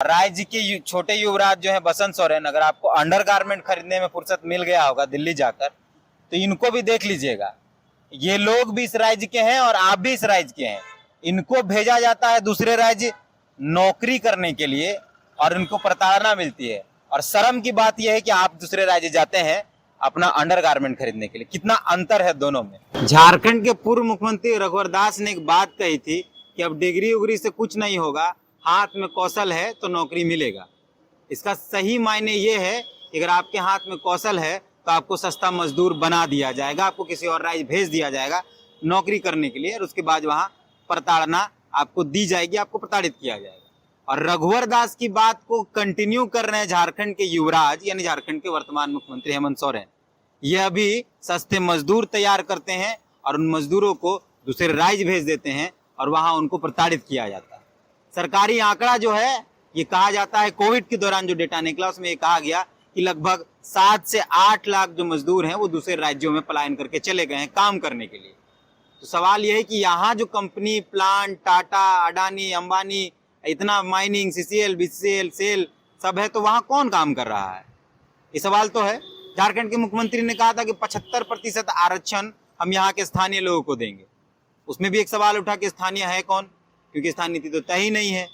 राज्य के छोटे युवराज जो है बसंत सोरेन, अगर आपको अंडरगारमेंट खरीदने में फुर्सत मिल गया होगा दिल्ली जाकर, तो इनको भी देख लीजिएगा। ये लोग भी इस राज्य के हैं और आप भी इस राज्य के हैं। इनको भेजा जाता है दूसरे राज्य नौकरी करने के लिए और इनको प्रताड़ना मिलती है। और शर्म की बात यह है कि आप दूसरे राज्य जाते हैं अपना अंडरगारमेंट खरीदने के लिए। कितना अंतर है दोनों में। झारखंड के पूर्व मुख्यमंत्री रघुवर दास ने एक बात कही थी कि अब डिग्री उग्री से कुछ नहीं होगा, हाथ में कौशल है तो नौकरी मिलेगा। इसका सही मायने ये है कि अगर आपके हाथ में कौशल है तो आपको सस्ता मजदूर बना दिया जाएगा, आपको किसी और राज्य भेज दिया जाएगा नौकरी करने के लिए, और उसके बाद वहां प्रताड़ना आपको दी जाएगी, आपको प्रताड़ित किया जाएगा। और रघुवर दास की बात को कंटिन्यू कर रहे हैं झारखंड के युवराज, यानी झारखंड के वर्तमान मुख्यमंत्री हेमंत सोरेन। ये अभी सस्ते मजदूर तैयार करते हैं और उन मजदूरों को दूसरे राज्य भेज देते हैं और वहां उनको प्रताड़ित किया जाता है। सरकारी आंकड़ा जो है, ये कहा जाता है कोविड के दौरान जो डेटा निकला उसमें ये कहा गया कि लगभग 7 से 8 लाख जो मजदूर हैं वो दूसरे राज्यों में पलायन करके चले गए हैं काम करने के लिए। तो सवाल ये है कि यहाँ जो कंपनी प्लांट टाटा अडानी अंबानी इतना माइनिंग सीसीएल बीसीएल सेल सब है, तो वहाँ कौन काम कर रहा है, ये सवाल तो है। झारखंड के मुख्यमंत्री ने कहा था कि 75% आरक्षण हम यहाँ के स्थानीय लोगों को देंगे। उसमें भी एक सवाल उठा कि स्थानीय है कौन, क्योंकि स्थानीय नीति तो तय ही नहीं है।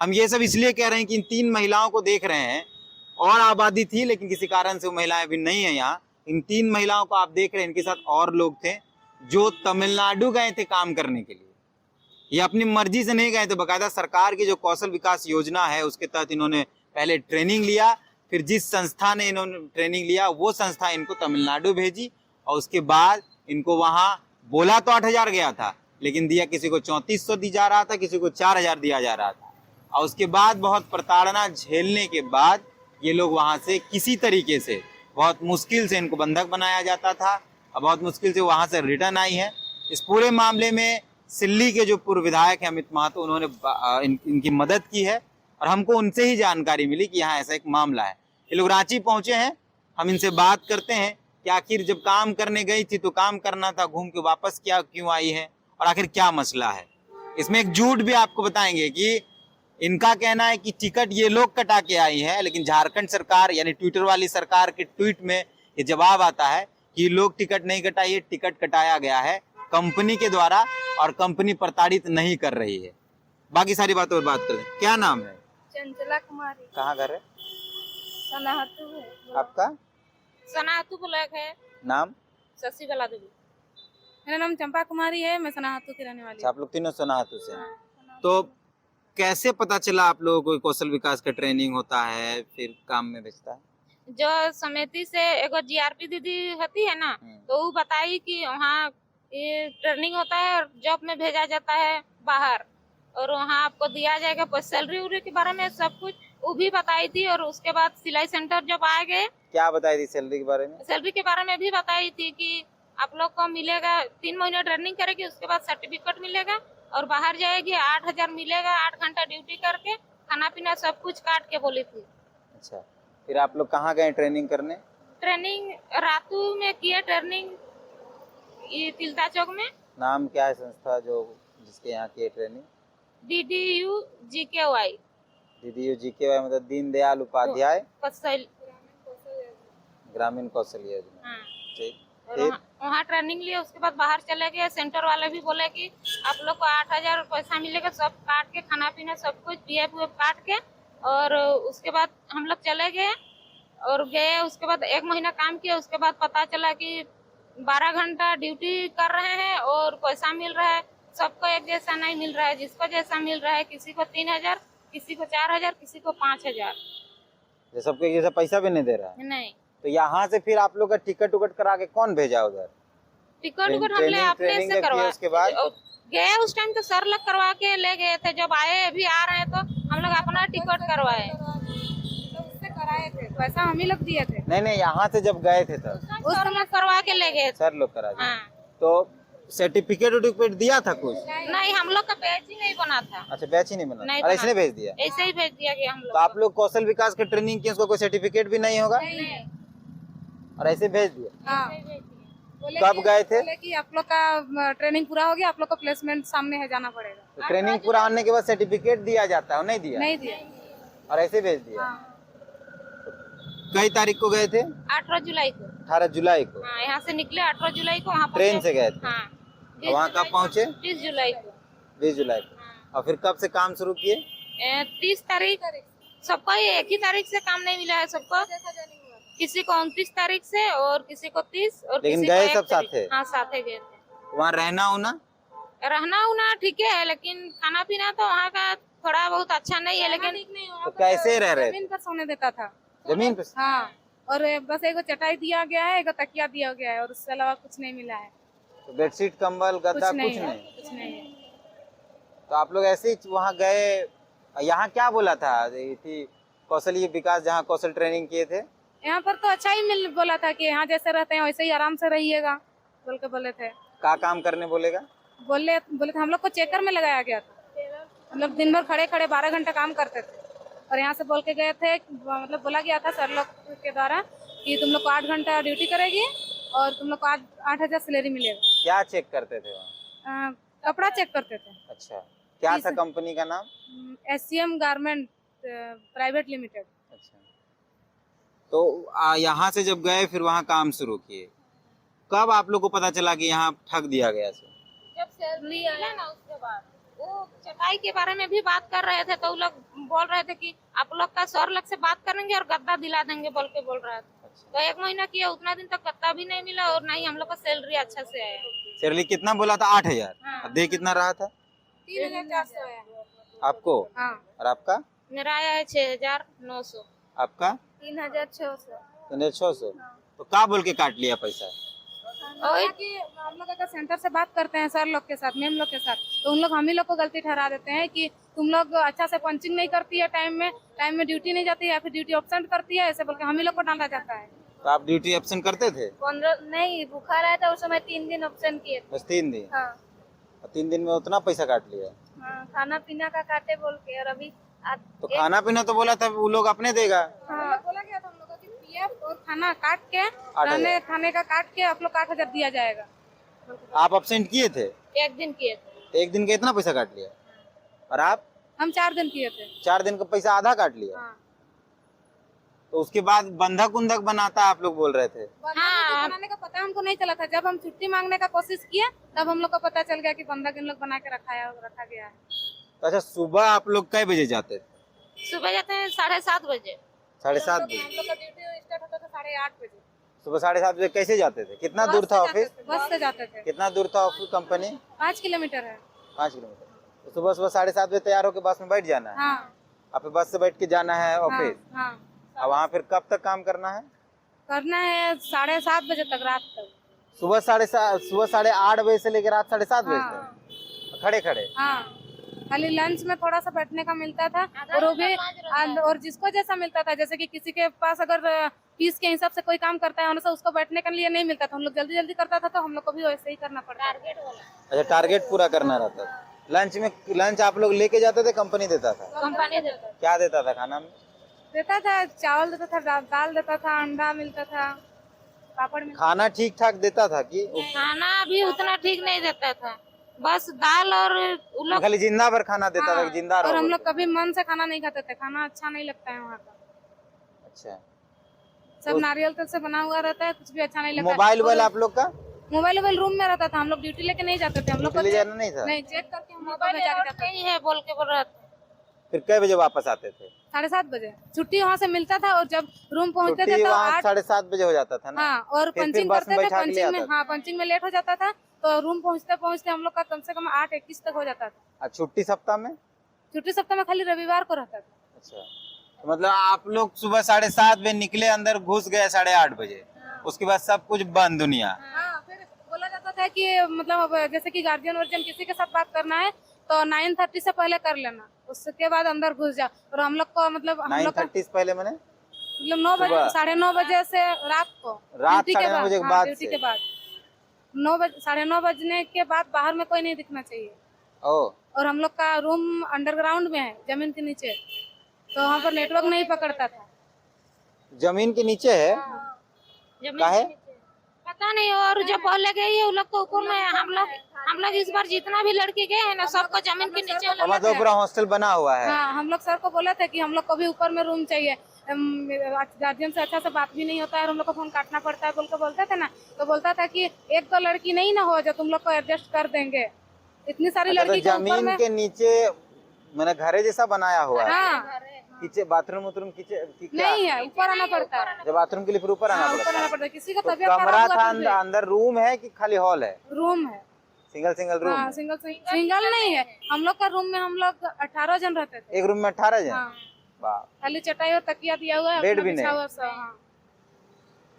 हम ये सब इसलिए कह रहे हैं कि इन 3 महिलाओं को देख रहे हैं, और आबादी थी लेकिन किसी कारण से वो महिलाएं भी नहीं है यहाँ। इन 3 महिलाओं को आप देख रहे हैं, इनके साथ और लोग थे जो तमिलनाडु गए थे काम करने के लिए। ये अपनी मर्जी से नहीं गए थे, बाकायदा सरकार की जो कौशल विकास योजना है उसके तहत इन्होंने पहले ट्रेनिंग लिया, फिर जिस संस्था ने इन्होंने ट्रेनिंग लिया वो संस्था इनको तमिलनाडु भेजी, और उसके बाद इनको वहाँ बोला तो 8,000 गया था, लेकिन दिया किसी को 3400 दी जा रहा था, किसी को 4,000 दिया जा रहा था। और उसके बाद बहुत प्रताड़ना झेलने के बाद ये लोग वहाँ से किसी तरीके से, बहुत मुश्किल से इनको बंधक बनाया जाता था और बहुत मुश्किल से वहाँ से रिटर्न आई है। इस पूरे मामले में सिल्ली के जो पूर्व विधायक हैं अमित महतो, उन्होंने इनकी मदद की है और हमको उनसे ही जानकारी मिली कि यहाँ ऐसा एक मामला है। ये लोग रांची पहुंचे हैं, हम इनसे बात करते हैं कि आखिर जब काम करने गई थी तो काम करना था, घूम के वापस क्या क्यों आई है और आखिर क्या मसला है। इसमें एक झूठ भी आपको बताएंगे कि इनका कहना है कि टिकट ये लोग कटा के आई है, लेकिन झारखंड सरकार यानी ट्विटर वाली सरकार के ट्वीट में ये जवाब आता है कि लोग टिकट नहीं कटाई है, टिकट कटाया गया है कंपनी के द्वारा और कंपनी प्रताड़ित नहीं कर रही है। बाकी सारी बातों पर बात करें। क्या नाम है? चंचला कुमारी। कहाँ घर है सनाहतू है आपका? सनाहतू ब्लॉक है। नाम? शशि बला देवी। मेरा नाम चंपा कुमारी है, मैं सनाहतू की रहने वाली अच्छा, आप लोग तीनों सोनाहातू से हैं। हूँ। तो कैसे पता चला आप लोगों को कौशल विकास का ट्रेनिंग होता है फिर काम में भेजता है? जो समिति से एगो जीआरपी दीदी होती है ना, तो वो बताई कि वहाँ ये ट्रेनिंग होता है और जॉब में भेजा जाता है बाहर, और वहाँ आपको दिया जाएगा सैलरी उलरी के बारे में सब कुछ वो भी बताई थी। और उसके बाद सिलाई सेंटर जब आ गए, क्या बताई थी सैलरी के बारे में? सैलरी के बारे में भी बताई थी कि आप लोग को मिलेगा 3 महीने ट्रेनिंग करेगी, उसके बाद सर्टिफिकेट मिलेगा और बाहर जाएगी 8,000 मिलेगा, 8 घंटा ड्यूटी करके खाना पीना सब कुछ काट के बोली थी। अच्छा, फिर आप लोग कहाँ गए ट्रेनिंग करने? ट्रेनिंग रातू में किया ट्रेनिंग, ये तिलता चौक में। नाम क्या है संस्था जो जिसके यहाँ की training? DDU GKY। DDU GKY मतलब दीनदयाल उपाध्याय कौशल ग्रामीण कौशल योजना। हाँ। ठीक, और वहाँ ट्रेनिंग लिए, उसके बाद बाहर चले गए। सेंटर वाले भी बोले कि आप लोग को 8,000 पैसा मिलेगा, सब काट के खाना पीना सब कुछ PF काट के। और उसके बाद हम लोग चले गए और गए, उसके बाद 1 महीना काम किया। उसके बाद पता चला कि 12 घंटा ड्यूटी कर रहे हैं और पैसा मिल रहा है सबको एक जैसा नहीं मिल रहा है, जिसको जैसा मिल रहा है, किसी को 3,000, किसी को 4,000, किसी को 5,000। सबको जैसा पैसा भी नहीं दे रहा है? नहीं। तो यहाँ से फिर आप लोग का टिकट उकट करा के कौन भेजा उधर? टिकट हमने अपने से करवा, उसके बाद गए उस टाइम तो सर लोग करवा के ले गए थे। जब आए अभी आ रहे हैं तो हम लोग अपना टिकट करवाए, उससे कराए थे, पैसा हम ही लोग दिए थे। नहीं, यहाँ से जब गए थे तब उस समय करवा के ले गए, सर लोग करा दिए। हाँ। तो सर्टिफिकेट दिया था कुछ? नहीं, हम लोग का बैच ही नहीं बना था। अच्छा, बैच ही नहीं बना, नहीं और ऐसे भेज दिया? ऐसे ही भेज दिया गया हम लोग। तो आप लोग कौशल विकास के ट्रेनिंग किए, उसको कोई सर्टिफिकेट भी नहीं होगा? नहीं। और ऐसे भेज दिया? हाँ। कब गए थे? बोले कि आप लोग का ट्रेनिंग पूरा हो गया, आप लोग को प्लेसमेंट सामने है जाना पड़ेगा। तो ट्रेनिंग पूरा होने के बाद सर्टिफिकेट दिया जाता है, नहीं दिया? नहीं दिया। और ऐसे भेज दिया। हाँ, कई तारीख को गए थे? 18 जुलाई को। 18 जुलाई को हाँ, यहाँ से निकले 18 जुलाई को, वहाँ ट्रेन से गए थे? हाँ, और वहाँ कब पहुँचे? 20 जुलाई को। 20 जुलाई को। और फिर कब से काम शुरू किए? 30 तारीख। सबको ही एक ही तारीख से काम नहीं मिला है सबको, किसी को 29 तारीख से और किसी को 30 और लेकिन किसी गए को सब 1 तारीख। साथे? हाँ, साथे गए थे। वहाँ रहना होना? रहना उना ठीक है, लेकिन खाना पीना तो वहाँ का थोड़ा बहुत अच्छा नहीं है, लेकिन तो कैसे रह रहे थे? जमीन पर सोने देता था। जमीन पे? हाँ, और बस एगो चटाई दिया गया है, एगो तकिया दिया गया है, और उसके अलावा कुछ नहीं मिला है। तो बेडशीट कंबल गद्दा कुछ है, नहीं? कुछ नहीं है। तो आप लोग ऐसे ही वहाँ गए? यहाँ क्या बोला था? ये थी कौशल विकास, जहाँ कौशल ट्रेनिंग किए थे? यहाँ पर तो अच्छा ही बोला था कि यहाँ जैसे रहते हैं वैसे ही आराम से रहिएगा, बोल के बोले थे। क्या काम करने बोलेगा? बोले थे हम लोग को चेकर में लगाया गया था। हम लोग दिन भर खड़े खड़े 12 घंटा काम करते थे, और यहाँ से बोल के गए थे, मतलब बोला गया था सर लोग के द्वारा कि तुम लोग को 8 घंटा ड्यूटी करेगी और तुम लोग को 8,000 सैलरी मिलेगा। क्या चेक करते थे वहाँ? कपड़ा चेक करते थे। अच्छा, क्या था कंपनी का नाम? SCM garment private limited. अच्छा, तो यहाँ से जब गए फिर वहाँ काम शुरू किए, कब आप लोग को पता चला कि यहाँ ठग दिया गया? जब सैलरी आया ना उसके बाद वो चटाई के बारे में भी बात कर रहे थे, तो वो लोग बोल रहे थे कि आप लोग का सर लोग से बात करेंगे और गद्दा दिला देंगे बोल के बोल रहे थे। अच्छा। तो 1 महीना किया, उतना दिन तक गद्दा भी नहीं मिला और ना ही हम लोग का सैलरी अच्छा से आया। सैलरी कितना बोला था? 8,000। हाँ। दे कितना रहा था 3,400 है। आपको? हाँ, और आपका? मेरा आया है 6,900। आपका? 3,600। 600। तो क्या बोल के काट लिया पैसा? और कि हम लोग अगर सेंटर से बात करते हैं सर लोग के साथ, मैम लोग के साथ, तो उन लोग हम ही लोग को गलती ठहरा देते हैं कि तुम लोग अच्छा से पंचिंग नहीं करती है, टाइम में ड्यूटी नहीं जाती है, या फिर ड्यूटी एब्सेंट करती है, ऐसे बोल के हम ही लोग को डांटा जाता है। तो आप ड्यूटी एब्सेंट करते थे? 15 नहीं, बुखार आया था उस समय 3 दिन एब्सेंट किए थे। बस 3 दिन? हाँ, और 3 दिन में उतना पैसा काट लिया? हाँ, खाना पीना का काटे बोल के, और अभी तो खाना पीना तो बोला था वो लोग अपने देगा। हाँ, बोला गया था हम लोग को कि PF और खाना काट के, 8,000 खाने का काट के आप लोग 8,000 दिया जाएगा। आप एब्सेंट किए थे? 1 दिन किए थे। 1 दिन का इतना पैसा काट लिया? और आप? हम 4 दिन किए थे। 4 दिन का पैसा आधा काट लिया? हाँ। तो उसके बाद बंधक उंधक बनाता आप लोग बोल रहे थे? हाँ। बनाने का पता हमको नहीं चला था। जब हम छुट्टी मांगने का कोशिश किए तब हम लोग को पता चल गया कि बंधक इन लोग बना के रखा गया है। तो अच्छा, सुबह आप लोग कै बजे जाते थे? सुबह जाते हैं 7:30 बजे। 7:30 हम बजे? लोग का ड्यूटी स्टार्ट होता था 8:30 बजे। सुबह 7:30 बजे कैसे जाते थे? कितना दूर था ऑफिस? बस से जाते थे। कितना दूर था ऑफिस कंपनी? 5 किलोमीटर है। 5 किलोमीटर। तो सुबह 7:30 बजे तैयार होकर बस में बैठ जाना है? हाँ, आप बस से बैठ के जाना है ऑफिस? हाँ। और वहाँ फिर कब तक काम करना है? करना है 7:30 बजे तक, रात तक। सुबह 8:30 बजे से लेकर रात 7:30 बजे हाँ। तक खड़े खड़े? हाँ, खाली लंच में थोड़ा सा बैठने का मिलता था, और वो भी और जिसको जैसा मिलता था, जैसे कि किसी के पास अगर फीस के हिसाब से कोई काम करता है हमेशा उसको बैठने के लिए नहीं मिलता था। हम लोग जल्दी जल्दी करता था तो हम लोग को भी वैसे ही करना पड़ता था। अच्छा, टारगेट पूरा करना रहता था। लंच आप लोग लेके जाते थे, कंपनी देता था? कंपनी देता। क्या देता था खाना में? देता था, चावल देता था, दाल देता था, अंडा मिलता था, पापड़ मिलता खाना ठीक ठाक देता था कि खाना भी उतना ठीक नहीं देता था, बस दाल और उन लोग खाली जिंदा भर खाना देता था कि जिंदा और हम रहो? लोग कभी मन से खाना नहीं खाते थे। खाना अच्छा नहीं लगता है वहाँ का। अच्छा, सब नारियल तेल से बना हुआ रहता है, कुछ भी अच्छा नहीं लगता। मोबाइल आप लोग का? मोबाइल रूम में रहता था। हम लोग ड्यूटी लेके नहीं जाते थे। हम लोग को ले जाना नहीं था? नहीं, चेक करके हम लोग को मोबाइल भेजा अलाउड जाता था। नहीं है बोल के बोल रहा था। फिर कै बजे वापस आते थे? 7:30 बजे छुट्टी वहाँ से मिलता था, और जब रूम पहुँचते थे छुट्टी तो वहाँ 8 7:30 बजे हो जाता था ना? हाँ, और फिर पंचिंग बस में करते थे। बैठा के ले आता था? हाँ, पंचिंग में लेट हो जाता था, तो रूम पहुँचते पहुँचते हम लोग का कम से कम 8:21 तक हो जाता था। और छुट्टी सप्ताह में? छुट्टी सप्ताह में खाली रविवार को रहता था। अच्छा, तो मतलब आप लोग सुबह 7:30 बजे निकले, अंदर घुस गए 8:30 बजे, उसके बाद सब कुछ बंद दुनिया? हाँ, फिर बोला जाता था कि मतलब जैसे कि गार्जियन वर्जियन किसी के साथ बात करना है तो 9:30 से पहले कर लेना, उसके बाद अंदर घुस जाओ। और हम लोग को मतलब 9:30 से पहले मैंने? मतलब 9 बजे, सुबह? 9:30 बजे से रात को, रात ड्यूटी के 9:30 बजे के हाँ, बाद ड्यूटी से? के बाद 9 बजे, 9:30 बजने के बाद बाहर में कोई नहीं दिखना चाहिए। ओ, और हम लोग का रूम अंडरग्राउंड में है, जमीन के नीचे, तो वहाँ पर नेटवर्क नहीं पकड़ता था। जमीन के नीचे है? जमीन काहे? के नीचे। पता नहीं। और जब पहले गई है उन लोग को ऊपर में हम लोग इस बार जितना भी लड़की गए हैं ना सबको जमीन के नीचे मतलब पूरा हॉस्टल बना हुआ है। हाँ, हम लोग सर को बोले थे कि हम लोग को भी ऊपर में रूम चाहिए। गार्जियन से अच्छा से बात भी नहीं होता है और हम लोग को फोन काटना पड़ता है बोल के बोलते थे ना, तो बोलता था कि एक तो लड़की नहीं ना हो जो तुम लोग को एडजस्ट कर देंगे। इतनी सारी अच्छा, तो लड़की के ऊपर जमीन में। के नीचे मैंने घरे जैसा बनाया हुआ है। हाँ, किचन बाथरूम उथरूम किचन नहीं है, ऊपर आना पड़ता है। जब बाथरूम के लिए फिर ऊपर आना हाँ, पड़ता ऊपर आना है। पड़ता है। किसी का तो तबियत कमरा खराब था हुआ अंदर रूम है कि खाली हॉल है? रूम है। सिंगल रूम हाँ, है? सिंगल नहीं है। हम लोग का रूम में हम लोग 18 जन रहते थे। एक रूम में 18 जन? हाँ, वाह। खाली चटाई और तकिया दिया हुआ है, बेड अपना भी बिछा नहीं? हुआ सब। हाँ।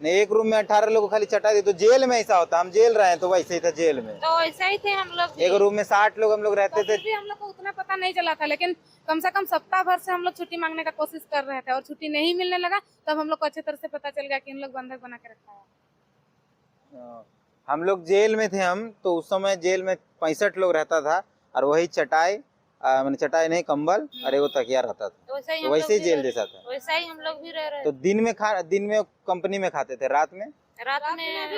नहीं, एक रूम में 18 लोग को खाली चटाई दी। तो जेल में ऐसा होता? हम जेल रहे हैं तो वैसे ही था जेल में। तो ऐसे ही थे हम लोग। एक रूम में 60 लोग हम लोग रहते थे। फिर भी हम लोग को उतना पता नहीं चला था, लेकिन कम से कम सप्ताह भर से हम लोग छुट्टी मांगने का कोशिश कर रहे थे और छुट्टी नहीं मिलने लगा। तब हम लोग को अच्छी तरह से पता चल गया कि इन लोग बंधक बना के रखा है। हम लोग जेल में थे तो उस समय जेल में 65 लोग रहता था और वही चटाई मैंने चटाई नहीं कंबल और एगो तकिया रहता था। तो वैसे ही जेल जैसा था। वैसा ही हम लोग भी रह रहे तो दिन में कंपनी में खाते थे, रात में रात में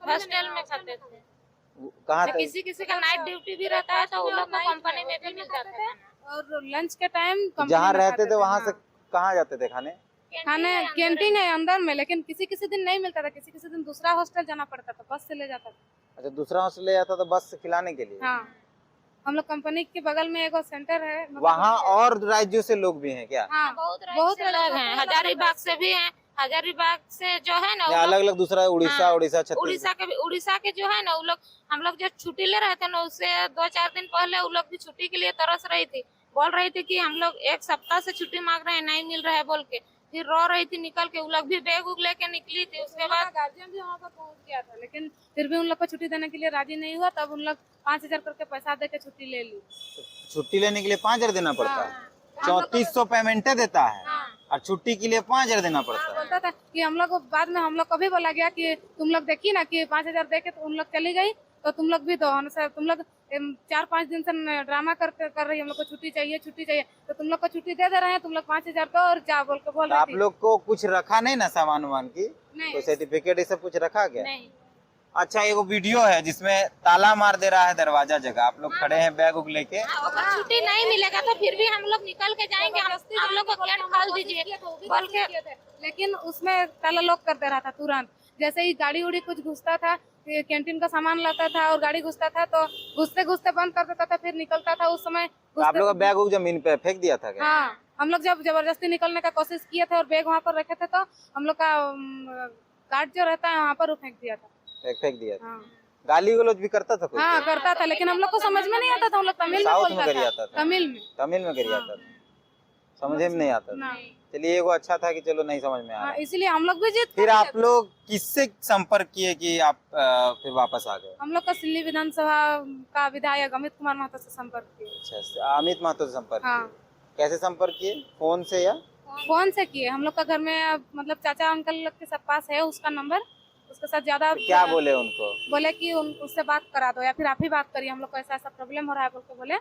हॉस्टल में खाते थे। कहाँ था? किसी किसी का नाइट ड्यूटी भी रहता है तो उन लोग को कंपनी में भी मिल जाता है। और लंच के टाइम जहाँ रहते थे वहाँ से कहाँ जाते थे खाने? खाने कैंटीन है अंदर में, लेकिन किसी किसी दिन नहीं मिलता था। किसी किसी दिन दूसरा हॉस्टल जाना पड़ता था, बस से ले जाता था। अच्छा, दूसरा हॉस्टल ले जाता था बस से खिलाने के लिए? हाँ, हम लोग कंपनी के बगल में एक सेंटर है, मतलब वहाँ और राज्यों से लोग भी हैं क्या? हाँ, बहुत लोग हैं। हजारीबाग से भी हैं। हजारीबाग से जो है ना अलग अलग दूसरा उड़ीसा, उड़ीसा, छत्तीसगढ़। उड़ीसा के जो है ना वो लोग हम लोग जो छुट्टी ले रहे थे ना उससे 2-4 दिन पहले वो लोग भी छुट्टी के लिए तरस रही थी। बोल रही थी कि हम लोग एक सप्ताह से छुट्टी मांग रहे हैं, नहीं मिल रहा है बोल के। फिर रो रही थी निकल के। वो लोग भी बैग उग लेके निकली थी। उसके बाद गार्जियन भी वहाँ पर पहुँच गया था, लेकिन फिर भी उन लोग को छुट्टी देने के लिए राजी नहीं हुआ। तब उन लोग 5000 करके पैसा दे के छुट्टी ले ली। छुट्टी लेने के लिए 5000 देना पड़ता है? 3400 पेमेंट देता है और छुट्टी के लिए 5000 देना पड़ता है। बोलता था कि हम लोग बाद में हम लोग को भी बोला गया कि तुम लोग देखी ना कि 5000 दे के तो उन लोग चली गई, तो तुम लोग भी दो। तुम लोग 4-5 दिन से ड्रामा कर रही है, हम लोग को छुट्टी चाहिए तो तुम लोग को छुट्टी दे रहे हैं, तुम लोग 5000 दो और जा बोल के बोल रही आप थी। लोग को कुछ रखा नहीं ना सामान वामान की? कोई सर्टिफिकेट ये सब कुछ रखा क्या? नहीं। अच्छा, एगो वीडियो है जिसमें ताला मार दे रहा है दरवाजा जगह। आप लोग खड़े हैं बैग उग लेके। अगर छुट्टी नहीं मिलेगा तो फिर भी हम लोग निकल के जाएंगे। हम लोग को गेट खोल दीजिए बोल के। लेकिन उसमें ताला लॉक कर दे रहा था तुरंत। जैसे ही गाड़ी उड़ी कुछ घुसता था, कैंटीन का सामान लाता था और गाड़ी घुसता था तो घुसते घुसते बंद कर देता था, फिर निकलता था। उस समय तो आप लोग का बैग उग जमीन पे फेंक दिया था क्या? हाँ, हम लोग जब जबरदस्ती निकलने का कोशिश किए थे और बैग वहाँ पर रखे थे तो हम लोग का कार्ड जो रहता है वहाँ पर वो फेंक दिया था। फेंक दिया था। हाँ, गाली गलौज भी करता था कोई? हाँ करता था, लेकिन हम लोग को समझ में नहीं आता था। हम लोग तमिल में साउथ में बोलता करी आता था। था? तमिल में करी आता था, समझे में नहीं आता था। नहीं। चलिए, एगो अच्छा था कि चलो नहीं समझ में आ रहा। हाँ, इसीलिए हम लोग भी जीत फिर कर आप गए। लोग किससे संपर्क किए कि आप फिर वापस आ गए? हम लोग का सिल्ली विधानसभा का विधायक अमित कुमार महतो से संपर्क किए। अच्छा, अमित महतो से संपर्क हाँ, किए। कैसे संपर्क किए? फोन से या? फोन से किए। हम लोग का घर में मतलब चाचा अंकल लोग के सब पास है उसका नंबर। उसके साथ ज्यादा क्या बोले उनको? बोले कि उससे बात करा दो या फिर आप ही बात करिए, हम लोग को ऐसा ऐसा प्रॉब्लम हो रहा है बोल के बोले।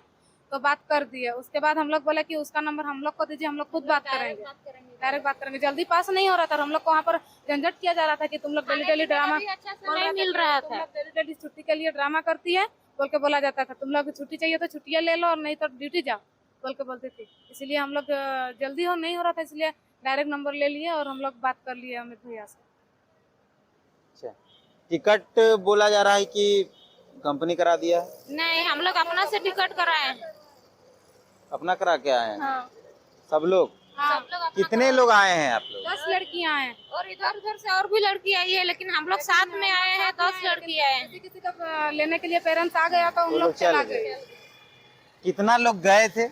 तो बात कर दिए। उसके बाद हम लोग बोले कि उसका नंबर हम लोग को दीजिए, हम लोग खुद बात करेंगे, डायरेक्ट बात करेंगे। जल्दी पास नहीं हो रहा था। हम लोग को वहाँ पर झंझट किया जा रहा था कि तुम लोग डेली ड्रामा नहीं मिल रहा था। डेली छुट्टी के लिए ड्रामा करती है बोल के बोला जाता था। तुम लोग छुट्टी चाहिए तो छुट्टियाँ ले लो और नहीं तो ड्यूटी जाओ बोल के बोलती थी। इसलिए हम लोग जल्दी हो नहीं हो रहा था, इसलिए डायरेक्ट नंबर ले लिए और हम लोग बात कर लिए अमित भैया से। अच्छा, टिकट बोला जा रहा है कि कंपनी करा दिया है? नहीं, हम लोग अपना से टिकट कराए हैं। अपना करा के आए हैं? हाँ। सब लोग? सब लोग कितने लोग आए हैं आप लोग? 10 लड़कियां हैं और इधर उधर से और भी लड़की आई है, लेकिन हम लोग साथ में आए हैं। 10 लड़की आए हैं। किसी का लेने के लिए पेरेंट्स आ गया तो उन वो लोग लोग चल चला गए। गए। कितना लोग गए थे?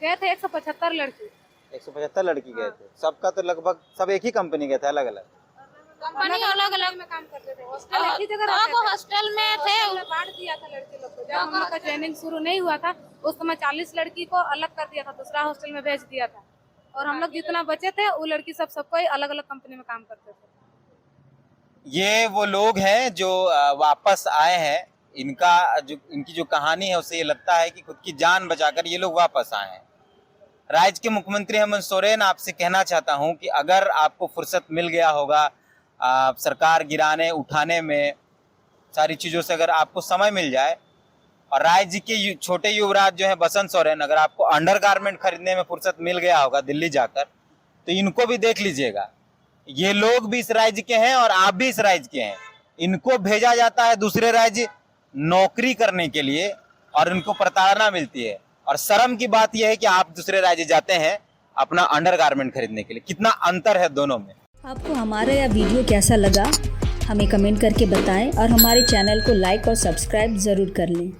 गए थे 175 लड़की। 175 लड़की गए थे। सबका तो लगभग सब एक ही कंपनी गए थे, अलग अलग? कंपनी अलग अलग में काम करते थे। हॉस्टल एक ही जगह रहते सब थे। हॉस्टल में थे। बांट दिया था लड़की लोग को। जब हम लोग का ट्रेनिंग शुरू नहीं हुआ था उस समय 40 लड़की को अलग कर दिया था, दूसरा हॉस्टल में भेज दिया था। और हम लोग जितना बचे थे वो लड़की सबको अलग अलग कंपनी में काम करते थे। ये वो लोग हैं जो वापस आए हैं। इनकी जो कहानी है उससे ये लगता है कि खुद की जान बचाकर ये लोग वापस आए हैं। राज्य के मुख्यमंत्री हेमंत सोरेन, आपसे कहना चाहता हूं कि अगर आपको फुर्सत मिल गया होगा सरकार गिराने उठाने में सारी चीज़ों से अगर आपको समय मिल जाए, और राज्य के छोटे युवराज जो हैं बसंत सोरेन, अगर आपको अंडरगारमेंट खरीदने में फुर्सत मिल गया होगा दिल्ली जाकर, तो इनको भी देख लीजिएगा। ये लोग भी इस राज्य के हैं और आप भी इस राज्य के हैं। इनको भेजा जाता है दूसरे राज्य नौकरी करने के लिए और इनको प्रताड़ना मिलती है। और शर्म की बात यह है कि आप दूसरे राज्य जाते हैं अपना अंडरगारमेंट खरीदने के लिए। कितना अंतर है दोनों में। आपको हमारा यह वीडियो कैसा लगा हमें कमेंट करके बताएं और हमारे चैनल को लाइक और सब्सक्राइब ज़रूर कर लें।